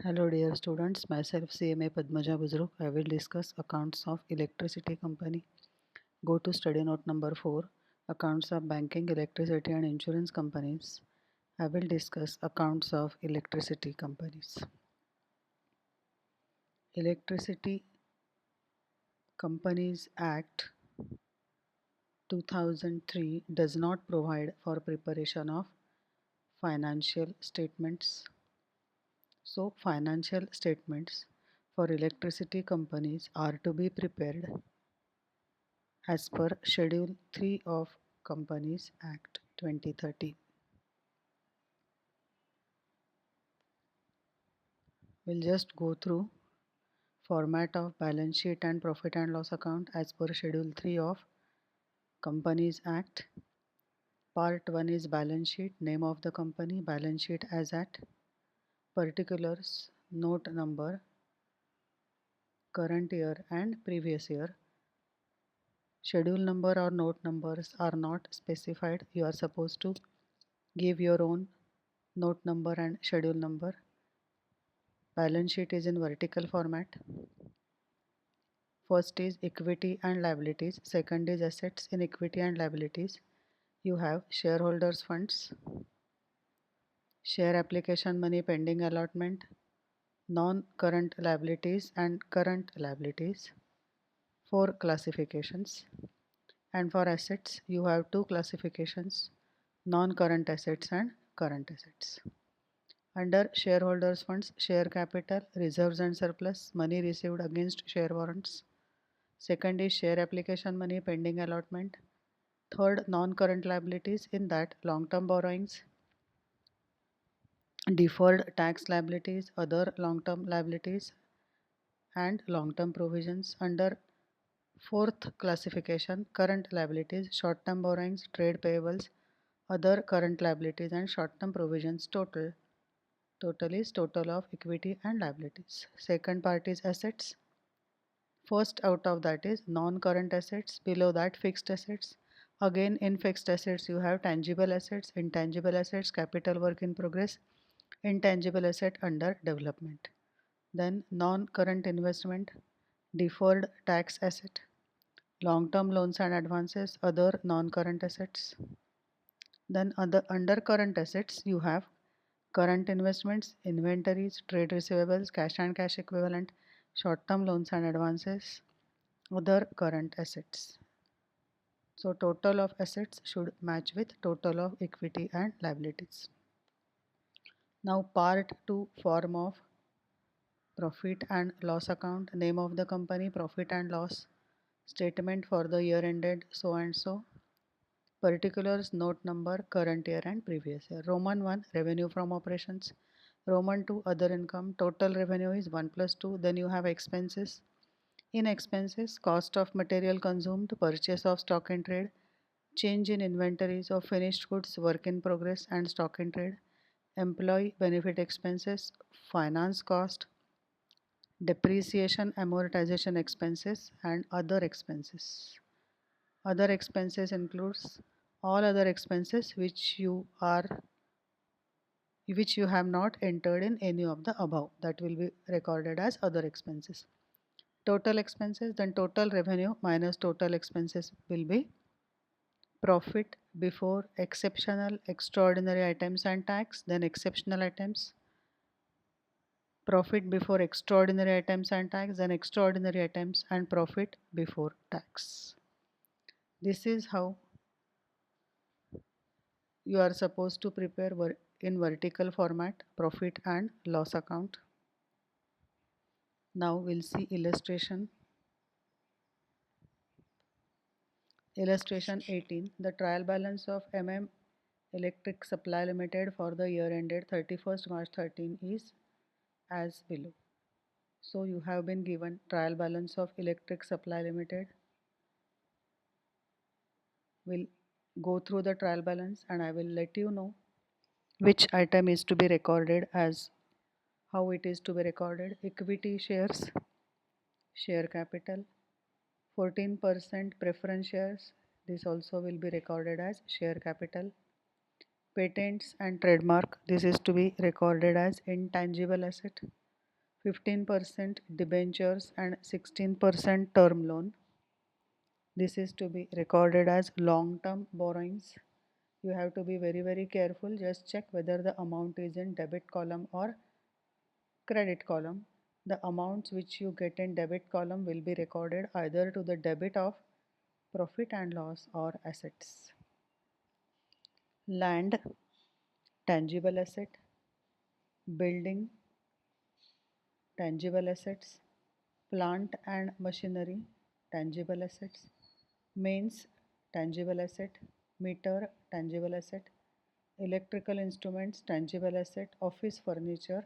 Hello dear students, myself CMA Padmaja Buzruk. I will discuss accounts of electricity company. Go to study note number 4, accounts of banking, electricity and insurance companies. I will discuss accounts of electricity companies. Electricity Companies Act 2003 does not provide for preparation of financial statements. So financial statements for electricity companies are to be prepared as per Schedule 3 of Companies Act 2030. We'll just go through format of balance sheet and profit and loss account as per Schedule 3 of Companies Act. Part 1 is balance sheet, name of the company, balance sheet as at, particulars, note number, current year and previous year. Schedule number or note numbers are not specified. You are supposed to give your own note number and schedule number. Balance sheet is in vertical format. First is equity and liabilities. Second is assets. In equity and liabilities, you have shareholders funds, share application money pending allotment, non-current liabilities and current liabilities. 4 classifications. And for assets, you have 2 classifications, non-current assets and current assets. Under shareholders funds, share capital, reserves and surplus, money received against share warrants. Second is share application money pending allotment. Third, non-current liabilities, in that long-term borrowings, deferred tax liabilities, other long-term liabilities and long-term provisions. Under fourth classification, current liabilities, short-term borrowings, trade payables, other current liabilities and short-term provisions. Total is total of equity and liabilities. Second part is assets. First out of that is non-current assets, below that fixed assets. Again in fixed assets you have tangible assets, intangible assets, capital work in progress, intangible asset under development. Then non-current investment, deferred tax asset, long-term loans and advances, other non-current assets. Then under current assets you have current investments, inventories, trade receivables, cash and cash equivalent, short-term loans and advances, other current assets. So total of assets should match with total of equity and liabilities. Now part 2, form of profit and loss account, name of the company, profit and loss statement for the year ended so and so, particulars, note number, current year and previous year. Roman 1, revenue from operations. Roman 2, other income. Total revenue is 1 plus 2. Then you have expenses. In expenses, cost of material consumed, purchase of stock in trade, change in inventories of finished goods, work in progress and stock in trade, employee benefit expenses, finance cost, depreciation, amortization expenses and other expenses. Other expenses includes all other expenses which you have not entered in any of the above, that will be recorded as other expenses. Total expenses, then total revenue minus total expenses will be profit before exceptional, extraordinary items and tax, then exceptional items, profit before extraordinary items and tax, then extraordinary items and profit before tax. This is how you are supposed to prepare in vertical format profit and loss account. Now we'll see illustration. Illustration 18. The trial balance of Electric Supply Limited for the year ended 31st March 13 is as below. So you have been given trial balance of Electric Supply Limited. We'll go through the trial balance and I will let you know which item is to be recorded as how it is to be recorded. Equity shares, share capital, 14% preference shares, this also will be recorded as share capital. Patents and trademark, this is to be recorded as intangible asset. 15% debentures and 16% term loan. This is to be recorded as long-term borrowings. You have to be very careful. Just check whether the amount is in debit column or credit column. The amounts which you get in debit column will be recorded either to the debit of profit and loss or assets. Land, tangible asset, building, tangible assets, plant and machinery, tangible assets, mains, tangible asset, meter, tangible asset, electrical instruments, tangible asset, office furniture,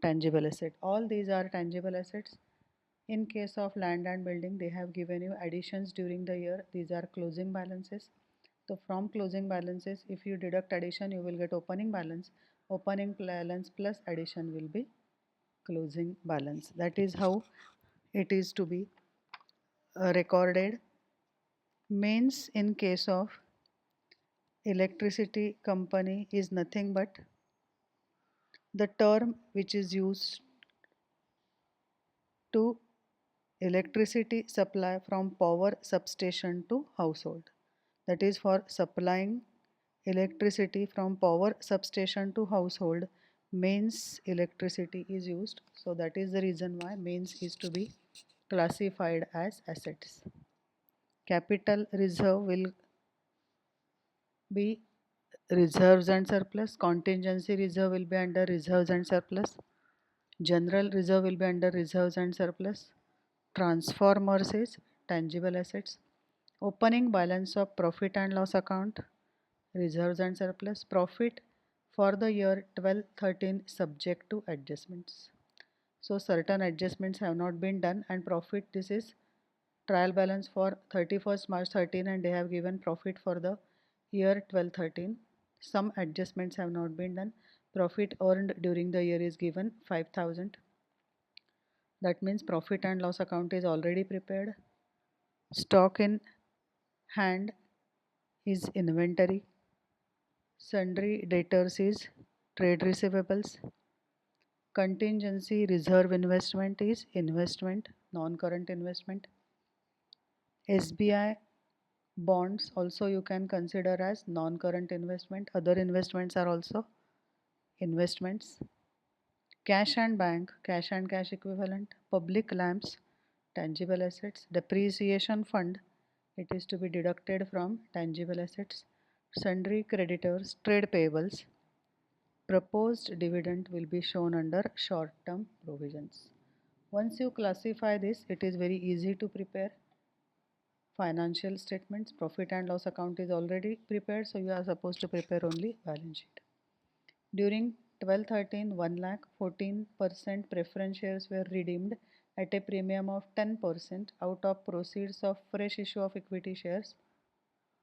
tangible asset. All these are tangible assets. In case of land and building, they have given you additions during the year. These are closing balances. So from closing balances, if you deduct addition, you will get opening balance. Opening balance plus addition will be closing balance. That is how it is to be recorded. Mains in case of electricity company is nothing but the term which is used to electricity supply from power substation to household. That is for supplying electricity from power substation to household, mains electricity is used. So that is the reason why mains is to be classified as assets. Capital reserve will be reserves and surplus. Contingency reserve will be under reserves and surplus. General reserve will be under reserves and surplus. Transformers is tangible assets. Opening balance of profit and loss account, reserves and surplus. Profit for the year 12-13 subject to adjustments. So certain adjustments have not been done, and profit, this is trial balance for 31st March 13 and they have given profit for the year 12-13. Some adjustments have not been done. Profit earned during the year is given 5,000. That means profit and loss account is already prepared. Stock in hand is inventory. Sundry debtors is trade receivables. Contingency reserve investment is investment, non-current investment. SBI bonds also you can consider as non-current investment. Other investments are also investments. Cash and bank, cash and cash equivalent. Public lamps, tangible assets. Depreciation fund, it is to be deducted from tangible assets. Sundry creditors, trade payables. Proposed dividend will be shown under short-term provisions. Once you classify this, it is very easy to prepare financial statements. Profit and loss account is already prepared, so you are supposed to prepare only balance sheet. During 12-13, 1 lakh 14% preference shares were redeemed at a premium of 10% out of proceeds of fresh issue of equity shares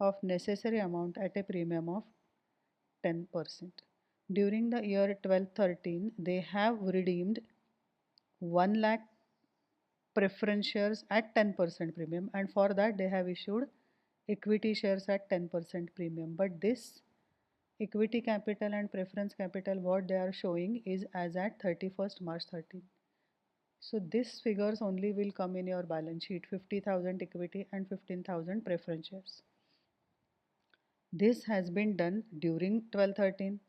of necessary amount at a premium of 10%. During the year 12-13, they have redeemed 1 lakh preference shares at 10% premium, and for that they have issued equity shares at 10% premium. But this equity capital and preference capital what they are showing is as at 31st March 13. So this figures only will come in your balance sheet, 50,000 equity and 15,000 preference shares. This has been done during 12-13.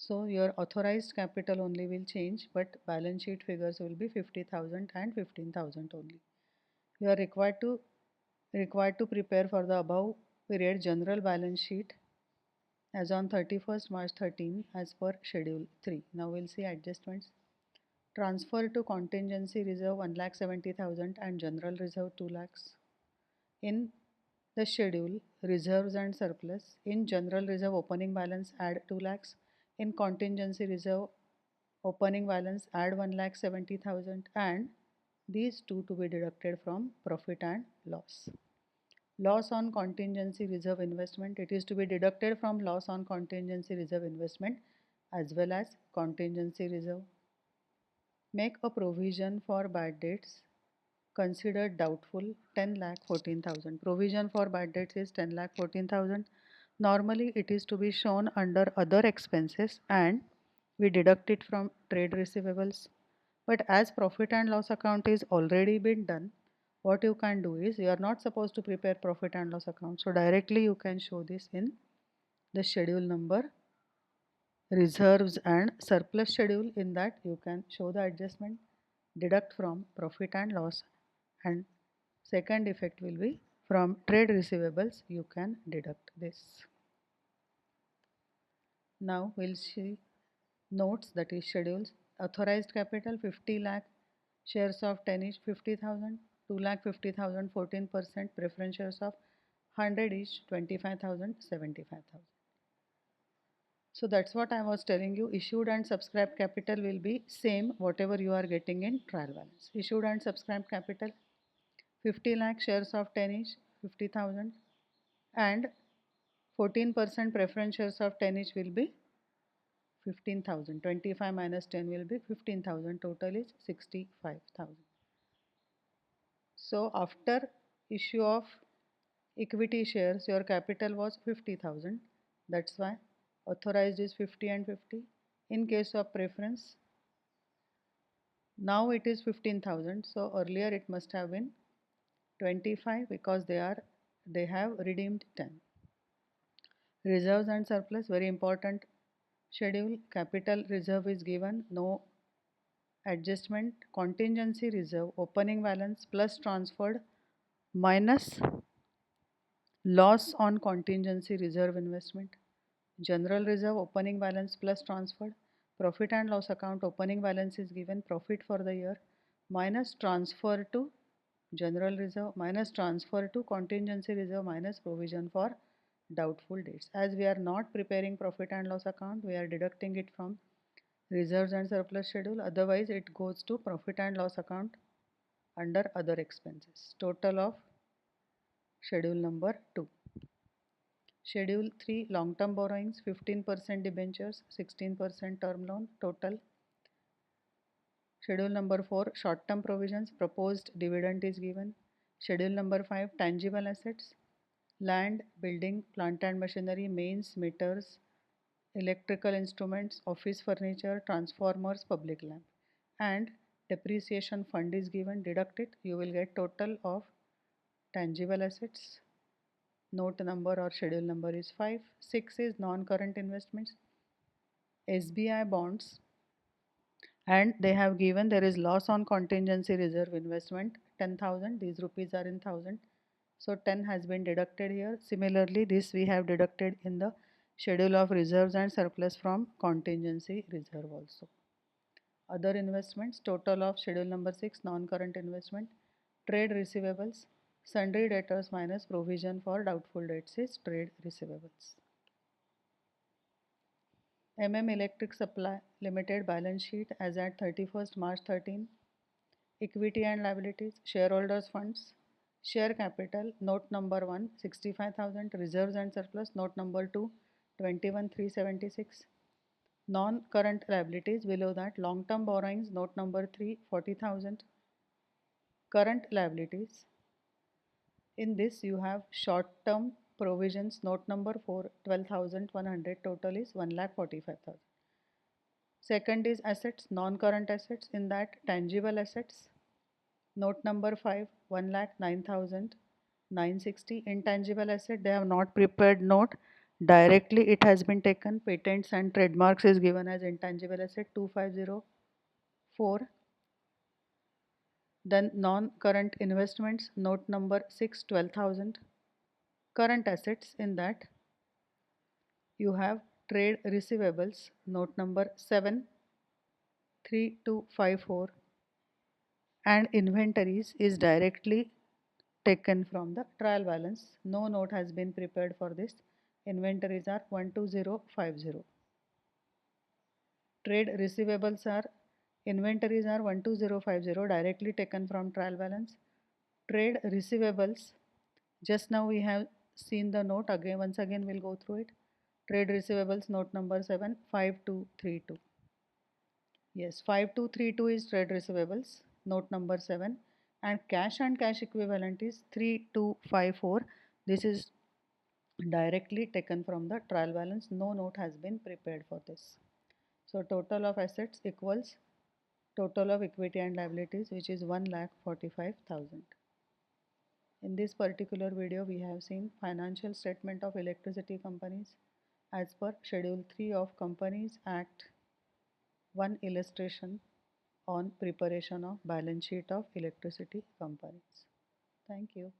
So your authorized capital only will change, but balance sheet figures will be 50,000 and 15,000 only. You are required to prepare for the above period general balance sheet as on 31st March 13 as per schedule 3. Now we'll see adjustments. Transfer to contingency reserve 1,70,000 and general reserve 2 lakhs. In the schedule, reserves and surplus. In general reserve opening balance add 2 lakhs. In contingency reserve opening balance add 1,70,000 and these two to be deducted from profit and loss. Loss on contingency reserve investment, it is to be deducted from loss on contingency reserve investment as well as contingency reserve. Make a provision for bad debts considered doubtful 10 lakh 14,000. Provision for bad debts is 10 lakh 14,000. Normally it is to be shown under other expenses and we deduct it from trade receivables. But as profit and loss account is already been done, what you can do is, you are not supposed to prepare profit and loss account. So directly you can show this in the schedule number reserves and surplus schedule. In that you can show the adjustment, deduct from profit and loss, and second effect will be from trade receivables you can deduct this. Now we'll see notes, that is schedules. Authorized capital 50 lakh, shares of 10 each 50,000, 2 lakh 50,000 14%, preference shares of 100 each 25,000 75,000. So that's what I was telling you. Issued and subscribed capital will be same whatever you are getting in trial balance. Issued and subscribed capital 50 lakh, shares of 10 each 50,000, and 14% preference shares of 10 each will be 15,000. 25 minus 10 will be 15,000. Total is 65,000. So after issue of equity shares, your capital was 50,000. That's why authorized is 50 and 50. In case of preference, now it is 15,000. So earlier it must have been 25 because they have redeemed 10. Reserves and surplus, very important schedule. Capital reserve is given, no adjustment. Contingency reserve, opening balance plus transferred minus loss on contingency reserve investment. General reserve, opening balance plus transferred. Profit and loss account, opening balance is given, profit for the year, minus transfer to general reserve, minus transfer to contingency reserve, minus provision for doubtful debts. As we are not preparing profit and loss account, we are deducting it from reserves and surplus schedule. Otherwise it goes to profit and loss account under other expenses. Total of schedule number 2. Schedule 3, long term borrowings, 15% debentures, 16% term loan. Total. Schedule number 4, short term provisions, proposed dividend is given. Schedule number 5, tangible assets, land, building, plant and machinery, mains, meters, electrical instruments, office furniture, transformers, public lamp, and depreciation fund is given. Deduct it, you will get total of tangible assets. Note number or schedule number is 5. 6 is non-current investments, SBI bonds, and they have given there is loss on contingency reserve investment 10,000. These rupees are in thousand, so 10 has been deducted here. Similarly, this we have deducted in the schedule of reserves and surplus from contingency reserve also. Other investments, total of schedule number 6, non-current investment, trade receivables, sundry debtors minus provision for doubtful debts is trade receivables. Electric Supply Limited balance sheet as at 31st March 13. Equity and liabilities, shareholders funds, share capital, note number 1, 65,000, reserves and surplus, note number 2, 21,376. Non-current liabilities, below that, long-term borrowings, note number 3, 40,000. Current liabilities, in this you have short-term provisions, note number 4, 12,100, total is 1,45,000. Second is assets, non-current assets, in that tangible assets, note number 5, 1,09,960. Intangible asset, they have not prepared note, directly it has been taken. Patents and trademarks is given as intangible asset 2504. Then non-current investments, note number 6, 12,000. Current assets, in that you have trade receivables, note number 7, 3254, and inventories is directly taken from the trial balance. No note has been prepared for this. Inventories are 12050. Trade receivables are, inventories are 12050, directly taken from trial balance. Trade receivables, just now we have seen the note, again once again we'll go through it. Trade receivables, note number 7, 5232. Yes, 5232 is trade receivables, note number 7, and cash and cash equivalent is 3254. This is directly taken from the trial balance. No note has been prepared for this. So total of assets equals total of equity and liabilities, which is 1,45,000. In this particular video, we have seen financial statement of electricity companies as per Schedule 3 of Companies Act, one illustration on preparation of balance sheet of electricity companies. Thank you.